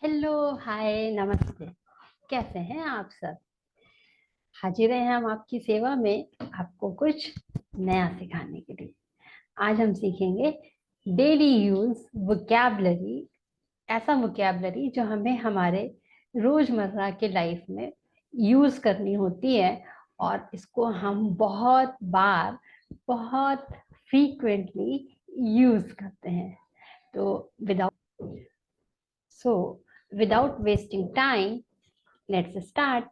Hello, हाय, नमस्ते। कैसे हैं आप सब? हाजिर हैं हम आपकी सेवा में, आपको कुछ नया सिखाने के लिए। आज हम सीखेंगे डेली यूज वोकैबलरी। ऐसा वोकैबलरी जो हमें हमारे रोजमर्रा के लाइफ में यूज करनी होती है, और इसको हम बहुत बार, बहुत फ्रीक्वेंटली यूज करते हैं। तो without so without wasting time, let's start.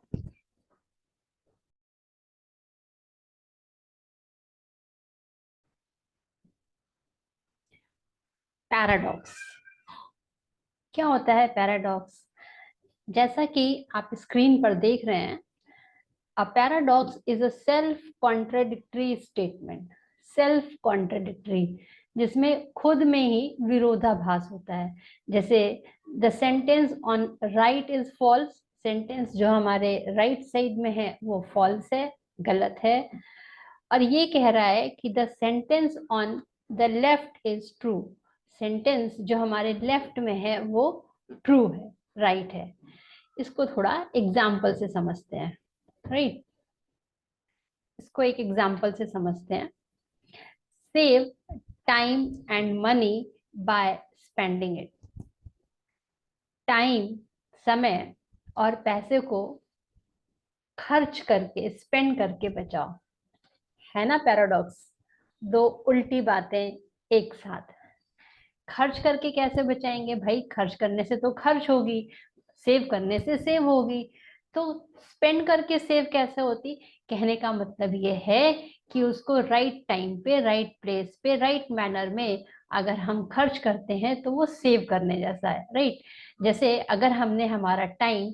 Paradox. क्या होता है पैराडॉक्स? जैसा कि आप स्क्रीन पर देख रहे हैं, a paradox is a self contradictory statement. Self contradictory, जिसमें खुद में ही विरोधाभास होता है। जैसे the sentence on right is false. Sentence जो हमारे राइट साइड में है वो फॉल्स है, गलत है। और ये कह रहा है कि the sentence on the left is true. Sentence जो हमारे लेफ्ट में है वो ट्रू है, राइट है। इसको थोड़ा एग्जाम्पल से समझते हैं, राइट। इसको एक एग्जाम्पल से समझते हैं। Save time and money by spending it. Time, समय और पैसे को खर्च करके, स्पेंड करके बचाओ। है ना पैराडॉक्स? दो उल्टी बातें एक साथ। खर्च करके कैसे बचाएंगे भाई? खर्च करने से तो खर्च होगी, सेव करने से सेव होगी। तो स्पेंड करके सेव कैसे होती? कहने का मतलब ये है कि उसको राइट टाइम पे, राइट प्लेस पे, राइट मैनर में अगर हम खर्च करते हैं तो वो सेव करने जैसा है, राइट। जैसे अगर हमने हमारा टाइम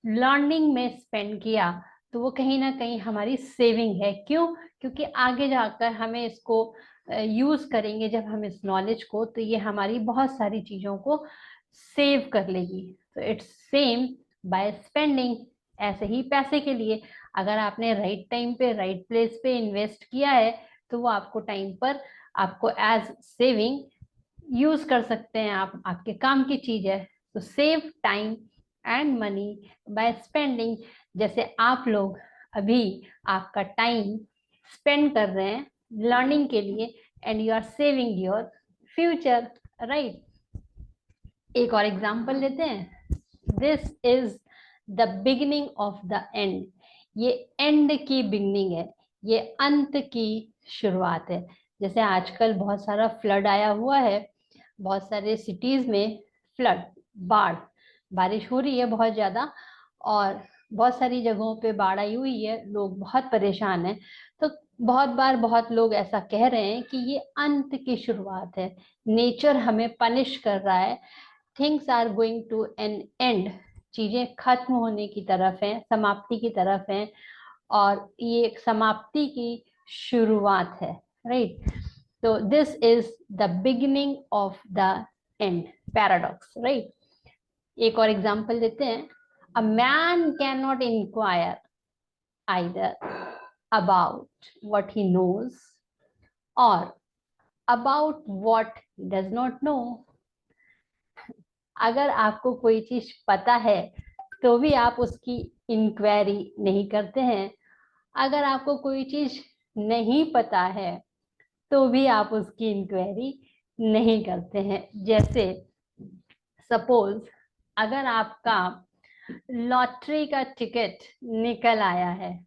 लर्निंग में स्पेंड किया तो वो कहीं ना कहीं हमारी सेविंग है। क्यों? क्योंकि आगे जाकर हमें इसको यूज करेंगे जब हम इस नॉलेज को, तो ये हमारी बहुत सारी चीजों को सेव कर लेगी। तो इट्स सेम बाय स्पेंडिंग। ऐसे ही पैसे के लिए, अगर आपने राइट टाइम पे, राइट प्लेस पे इन्वेस्ट किया है तो वो आपको टाइम पर, आपको एज सेविंग यूज कर सकते हैं आप, आपके काम की चीज है। तो save time and money by spending. जैसे आप लोग अभी आपका टाइम स्पेंड कर रहे हैं लर्निंग के लिए, and you are saving your future, right. एक और एग्जांपल लेते हैं। This is the beginning of the end. ये एंड की बिगिनिंग है, ये अंत की शुरुआत है। जैसे आजकल बहुत सारा फ्लड आया हुआ है, बहुत सारे सिटीज में फ्लड, बाढ़, बारिश हो रही है बहुत ज्यादा, और बहुत सारी जगहों पे बाढ़ आई हुई है, लोग बहुत परेशान हैं। तो बहुत बार बहुत लोग ऐसा कह रहे हैं कि ये अंत की शुरुआत है, नेचर हमें पनिश कर रहा है, things are going to an end. चीजें खत्म होने की तरफ हैं, समाप्ति की तरफ हैं, और ये एक समाप्ति की शुरुआत है, राइट। तो this is the beginning of the end, paradox, right. एक और एग्जांपल देते हैं। A man can not enquire either about what he knows or about what he does not know। अगर आपको कोई चीज पता है तो भी आप उसकी इंक्वायरी नहीं करते हैं। अगर आपको कोई चीज नहीं पता है तो भी आप उसकी इंक्वायरी नहीं करते हैं। जैसे सपोज, अगर आपका लॉटरी का टिकट निकल आया है,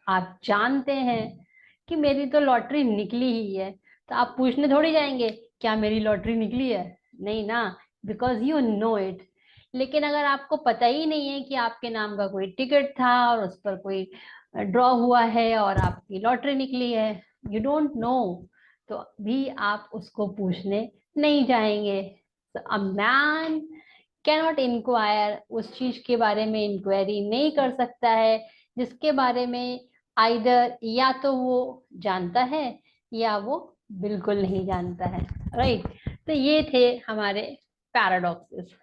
आप जानते हैं कि मेरी तो लॉटरी निकली ही है, तो आप पूछने थोड़ी जाएंगे क्या मेरी लॉटरी निकली है? नहीं ना, बिकॉज यू नो इट। लेकिन अगर आपको पता ही नहीं है कि आपके नाम का कोई टिकट था और उस पर कोई ड्रॉ हुआ है और आपकी लॉटरी निकली है, यू डोंट नो, तो भी आप उसको पूछने नहीं जाएंगे। अ मैन कैनॉट इंक्वायर, उस चीज के बारे में इंक्वायरी नहीं कर सकता है जिसके बारे में आइदर या तो वो जानता है या वो बिल्कुल नहीं जानता है, राइट। तो ये थे हमारे पैराडॉक्सेस।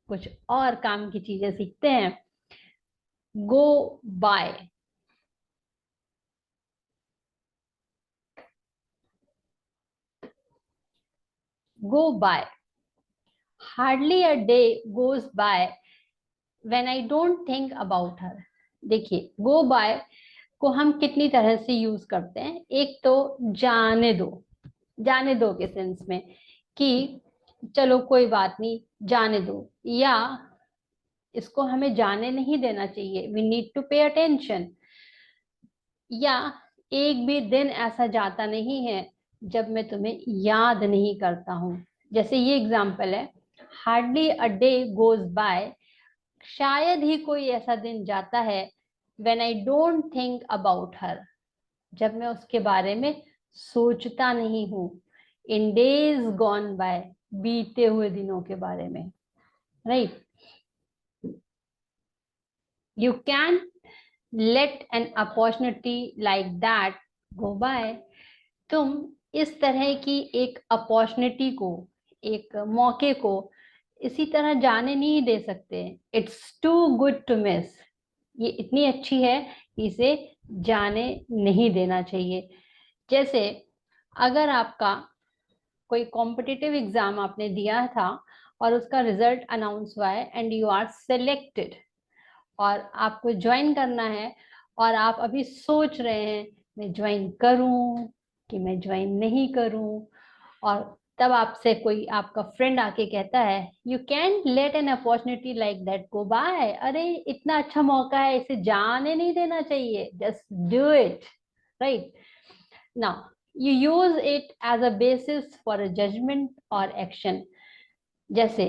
कुछ और काम की चीजें सीखते हैं। Go by. Go by, hardly a day goes by when I don't think about her. देखिए, गो बाय को हम कितनी तरह से यूज करते हैं। एक तो जाने दो, जाने दो के सेंस में कि चलो कोई बात नहीं, जाने दो, या इसको हमें जाने नहीं देना चाहिए, we need to pay attention, या एक भी दिन ऐसा जाता नहीं है जब मैं तुम्हें याद नहीं करता हूँ। जैसे ये एग्जाम्पल है, hardly a day goes bye, शायद ही कोई ऐसा दिन जाता है when I don't think about हर, जब मैं उसके बारे में सोचता नहीं हूँ। इन डेज गॉन बाय, बीते हुए दिनों के बारे में, right. You can let an opportunity like that go by. तुम इस तरह की एक अपॉर्चुनिटी को, एक मौके को इसी तरह जाने नहीं दे सकते। It's too good to miss, ये इतनी अच्छी है कि इसे जाने नहीं देना चाहिए। जैसे अगर आपका कोई कॉम्पिटिटिव एग्जाम आपने दिया था और उसका रिजल्ट अनाउंस हुआ है एंड यू आर सिलेक्टेड, और आपको ज्वाइन करना है, और आप अभी सोच रहे हैं मैं ज्वाइन करूं कि मैं ज्वाइन नहीं करूं, और तब आपसे कोई आपका फ्रेंड आके कहता है you can let an opportunity like that go by, अरे इतना अच्छा मौका है, इसे जाने नहीं देना चाहिए, just do it, right. Now you use it as a basis for a judgment or action. जैसे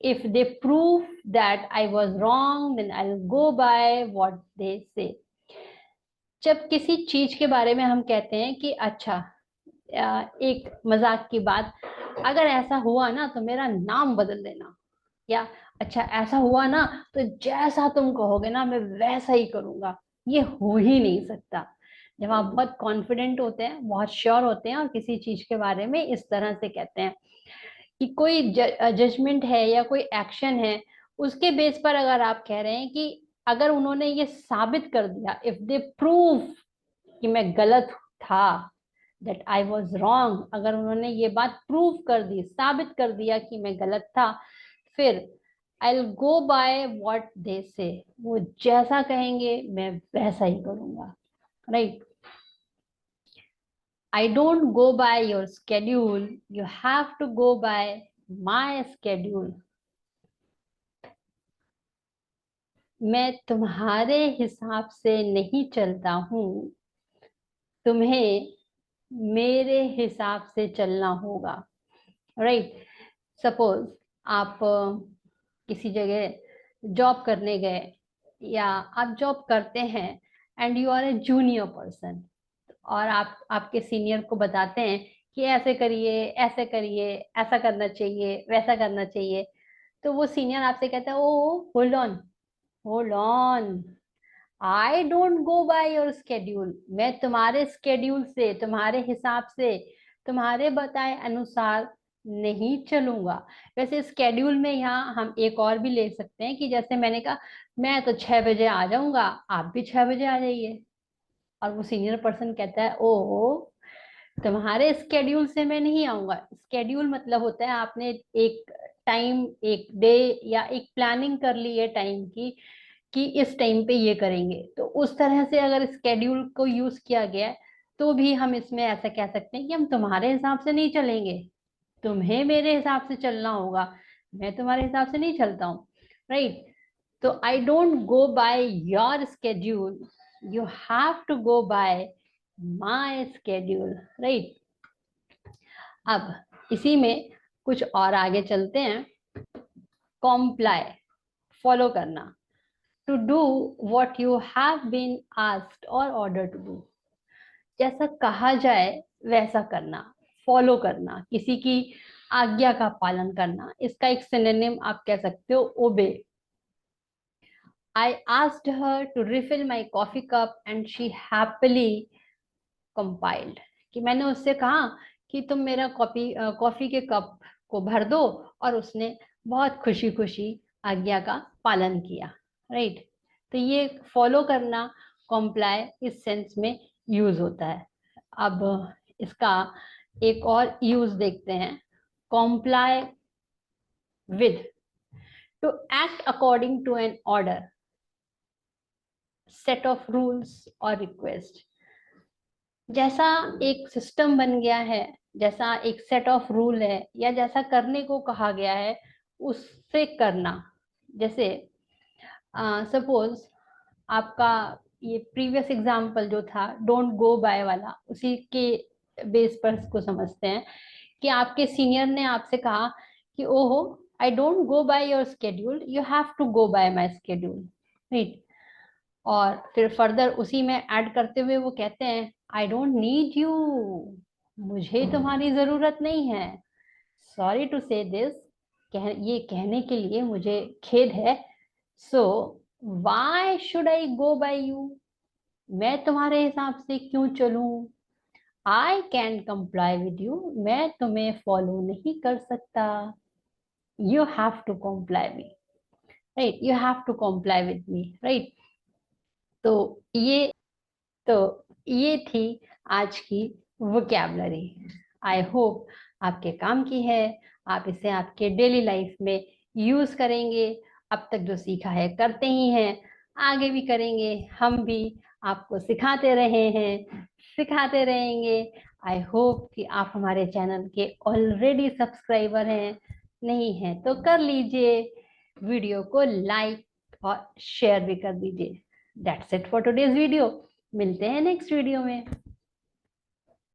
if they prove that I was wrong then I'll go by what they say. जब किसी चीज के बारे में हम कहते हैं कि अच्छा, एक मजाक की बात, अगर ऐसा हुआ ना तो मेरा नाम बदल देना, या अच्छा ऐसा हुआ ना तो जैसा तुम कहोगे ना मैं वैसा ही करूंगा, ये हो ही नहीं सकता। जब आप बहुत कॉन्फिडेंट होते हैं, बहुत श्योर होते हैं और किसी चीज के बारे में इस तरह से कहते हैं कि कोई जजमेंट है या कोई एक्शन है, उसके बेस पर अगर आप कह रहे हैं कि अगर उन्होंने ये साबित कर दिया, इफ दे प्रूव कि मैं गलत था, दैट आई वॉज रॉन्ग, अगर उन्होंने ये बात प्रूव कर दी, साबित कर दिया कि मैं गलत था, फिर I will go by what they से, वो जैसा कहेंगे मैं वैसा ही करूंगा, right. I don't go by your schedule, you have to go by my schedule. मैं तुम्हारे हिसाब से नहीं चलता हूँ, तुम्हें मेरे हिसाब से चलना होगा, राइट। सपोज आप किसी जगह जॉब करने गए, या आप जॉब करते हैं and you are a junior person, और आप आपके सीनियर को बताते हैं कि ऐसे करिए, ऐसे करिए, ऐसा करना चाहिए, वैसा करना चाहिए, तो वो सीनियर आपसे कहता है oh hold on, hold on, I don't go by your schedule, मैं तुम्हारे स्केड्यूल से, तुम्हारे हिसाब से, तुम्हारे बताए अनुसार नहीं चलूंगा। वैसे स्केड्यूल में यहाँ हम एक और भी ले सकते हैं कि जैसे मैंने कहा मैं तो 6 बजे आ जाऊंगा, आप भी 6 बजे आ जाइए, और वो सीनियर पर्सन कहता है ओ तुम्हारे स्केड्यूल से मैं नहीं आऊंगा। स्केड्यूल मतलब होता है आपने एक टाइम, एक डे, या एक प्लानिंग कर ली है टाइम की कि इस टाइम पे ये करेंगे, तो उस तरह से अगर स्केड्यूल को यूज किया गया है तो भी हम इसमें ऐसा कह सकते हैं कि हम तुम्हारे हिसाब से नहीं चलेंगे, तुम्हें मेरे हिसाब से चलना होगा, मैं तुम्हारे हिसाब से नहीं चलता हूँ, राइट। तो I don't go by your schedule, you have to go by my schedule, right. अब इसी में कुछ और आगे चलते हैं। कॉम्प्लाई, फॉलो करना, to do what you have been asked और ऑर्डर टू डू, जैसा कहा जाए वैसा करना, फॉलो करना, किसी की आज्ञा का पालन करना, इसका एक सिनोनिम आप कह सकते हो obey. I asked her to refill my coffee cup and she happily compiled, कि मैंने उससे कहा कि तुम मेरा कॉफी के कप को भर दो, और उसने बहुत खुशी खुशी आज्ञा का पालन किया, राइट। तो ये फॉलो करना, कॉम्प्लाई, इस सेंस में यूज होता है। अब इसका एक और यूज देखते हैं। Comply with, to act according to an order, set of rules or request. जैसा एक सिस्टम बन गया है, जैसा एक सेट ऑफ रूल है, या जैसा करने को कहा गया है उससे करना। जैसे सपोज आपका ये प्रीवियस एग्जाम्पल जो था डोंट गो बाय वाला, उसी के बेस पर इसको समझते हैं कि आपके सीनियर ने आपसे कहा कि ओहो I don't go by your schedule, you have to go by my schedule, right. और फिर फर्दर उसी में ऐड करते हुए वो कहते हैं आई डोंट नीड यू, मुझे तुम्हारी जरूरत नहीं है। सॉरी टू से दिस, ये कहने के लिए मुझे खेद है। So why should I go by you, मैं तुम्हारे हिसाब से क्यों चलूं। I can comply with you, मैं तुम्हें फॉलो नहीं कर सकता। You have to comply me, right, you have to comply with me, right. तो ये तो ये थी आज की वोकैबुलरी। आई होप आपके काम की है, आप इसे आपके डेली लाइफ में यूज करेंगे। अब तक जो सीखा है करते ही हैं, आगे भी करेंगे। हम भी आपको सिखाते रहे हैं, सिखाते रहेंगे। आई होप कि आप हमारे चैनल के ऑलरेडी सब्सक्राइबर हैं, नहीं हैं तो कर लीजिए, वीडियो को लाइक और शेयर भी कर दीजिए। That's it for today's video. मिलते हैं नेक्स्ट वीडियो में।